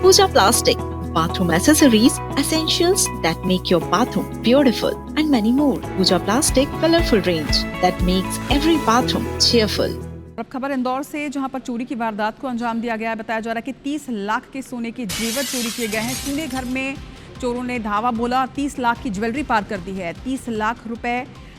Pooja Plastic, bathroom accessories, essentials that make your bathroom beautiful, and many more. Pooja Plastic colorful range that makes every bathroom cheerful. अब खबर इंदौर से, जहां पर चोरी की वारदात को अंजाम दिया गया है। बताया जा रहा है कि 30 लाख के सोने के जेवर चोरी किए गए हैं। सोने घर में चोरों ने धावा बोला और 30 लाख की ज्वेलरी पार कर दी है। 30 लाख रुपए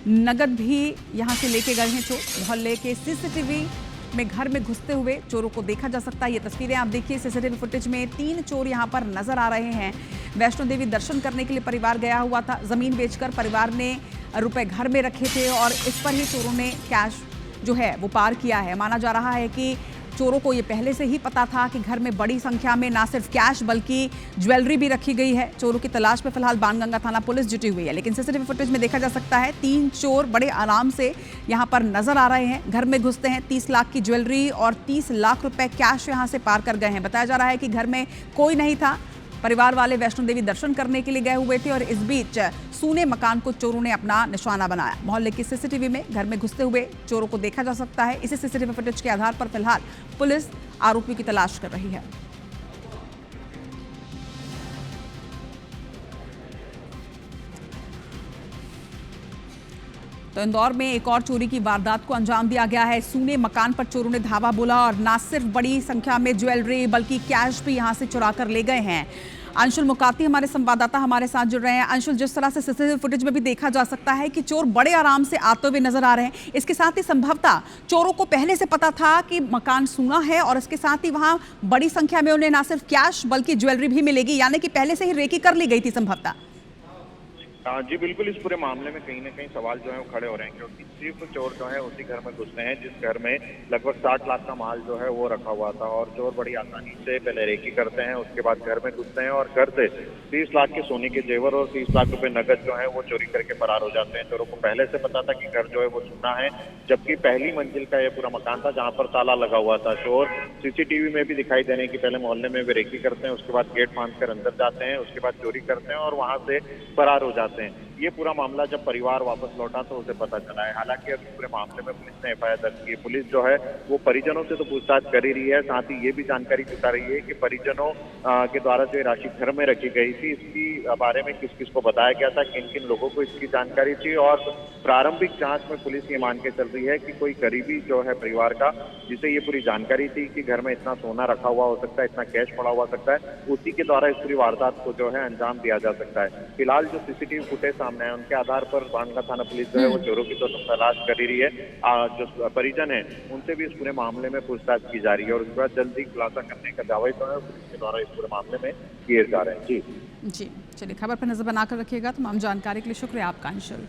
नगद भी यहां से लेके गए हैं चोर। मोहल्ले के सीसीटीवी में घर में घुसते हुए चोरों को देखा जा सकता है। ये तस्वीरें आप देखिए सीसीटीवी फुटेज में। 3 चोर यहां पर नजर आ रहे हैं। वैष्णो देवी दर्शन करने के लिए परिवार गया हुआ था। जमीन बेचकर परिवार ने रुपए घर में रखे थे और इस पर ही चोरों ने कैश जो है वो पार किया है। माना जा रहा है कि चोरों को ये पहले से ही पता था कि घर में बड़ी संख्या में ना सिर्फ कैश बल्कि ज्वेलरी भी रखी गई है। चोरों की तलाश में फिलहाल बाणगंगा थाना पुलिस जुटी हुई है, लेकिन सीसीटीवी फुटेज में देखा जा सकता है 3 चोर बड़े आराम से यहां पर नजर आ रहे हैं। घर में घुसते हैं, 30 लाख की ज्वेलरी और 30 लाख रुपए कैश यहां से पार कर गए हैं। बताया जा रहा है कि घर में कोई नहीं था। परिवार वाले वैष्णो देवी दर्शन करने के लिए गए हुए थे और इस बीच सूने मकान को चोरों ने अपना निशाना बनाया। मोहल्ले की सीसीटीवी में घर में घुसते हुए चोरों को देखा जा सकता है। इसी सीसीटीवी फुटेज के आधार पर फिलहाल पुलिस आरोपियों की तलाश कर रही है। तो इंदौर में एक और चोरी की वारदात को अंजाम दिया गया है। सूने मकान पर चोरों ने धावा बोला और ना सिर्फ बड़ी संख्या में ज्वेलरी बल्कि कैश भी यहां से चुरा कर ले गए हैं। अंशुल मुकाती हमारे संवाददाता हमारे साथ जुड़ रहे हैं। अंशुल, जिस तरह से सीसीटीवी फुटेज में भी देखा जा सकता है कि चोर बड़े आराम से आते हुए नजर आ रहे हैं, इसके साथ ही संभवतः चोरों को पहले से पता था कि मकान सूना है और इसके साथ ही वहां बड़ी संख्या में उन्हें ना सिर्फ कैश बल्कि ज्वेलरी भी मिलेगी, यानी कि पहले से ही रेकी कर ली गई थी संभवतः। जी बिल्कुल, इस पूरे मामले में कहीं ना कहीं सवाल जो है वो खड़े हो रहे हैं, क्योंकि सिर्फ चोर जो है उसी घर में घुसते हैं जिस घर में लगभग 60 लाख का माल जो है वो रखा हुआ था। और चोर बड़ी आसानी से पहले रेकी करते हैं, उसके बाद घर में घुसते हैं और घर से 30 लाख के सोने के जेवर और 30 लाख रुपए नगद जो है वो चोरी करके फरार हो जाते हैं। चोरों को पहले से पता था कि घर जो है वो सूना है, जबकि पहली मंजिल का यह पूरा मकान था जहाँ पर ताला लगा हुआ था। चोर सीसीटीवी में भी दिखाई दे रहे हैं कि पहले मोहल्ले में वे रेकी करते हैं, उसके बाद गेट फांद कर अंदर जाते हैं, उसके बाद चोरी करते हैं और वहां से फरार हो जाते हैं। ये पूरा मामला जब परिवार वापस लौटा तो उसे पता चला है। हालांकि अभी पूरे मामले में पुलिस ने एफआईआर दर्ज की। पुलिस जो है वो परिजनों से तो पूछताछ कर ही रही है, साथ ही ये भी जानकारी जुटा रही है कि परिजनों के द्वारा जो राशि घर में रखी गई थी इसकी बारे में किस किस को बताया गया था, किन किन लोगों को इसकी जानकारी थी। और प्रारंभिक जांच में पुलिस ये मान के चल रही है कि कोई करीबी जो है परिवार का, जिसे ये पूरी जानकारी थी कि घर में इतना सोना रखा हुआ हो सकता है, इतना कैश पड़ा हुआ सकता है, उसी के द्वारा इस पूरी वारदात को जो है अंजाम दिया जा सकता है। फिलहाल जो सीसीटीवी फुटेज सामने है उनके आधार पर बाणगंगा थाना पुलिस जो है वो चोरों की तो तलाश कर ही रही है। जो परिजन है उनसे भी इस पूरे मामले में पूछताछ की जा रही है और उसके बाद जल्दी खुलासा करने का दावा जो है पुलिस के द्वारा इस पूरे मामले में किए जा रहे हैं। जी चलिए, खबर पर नजर बनाकर रखिएगा। तमाम जानकारी के लिए शुक्रिया आपका अंशुल।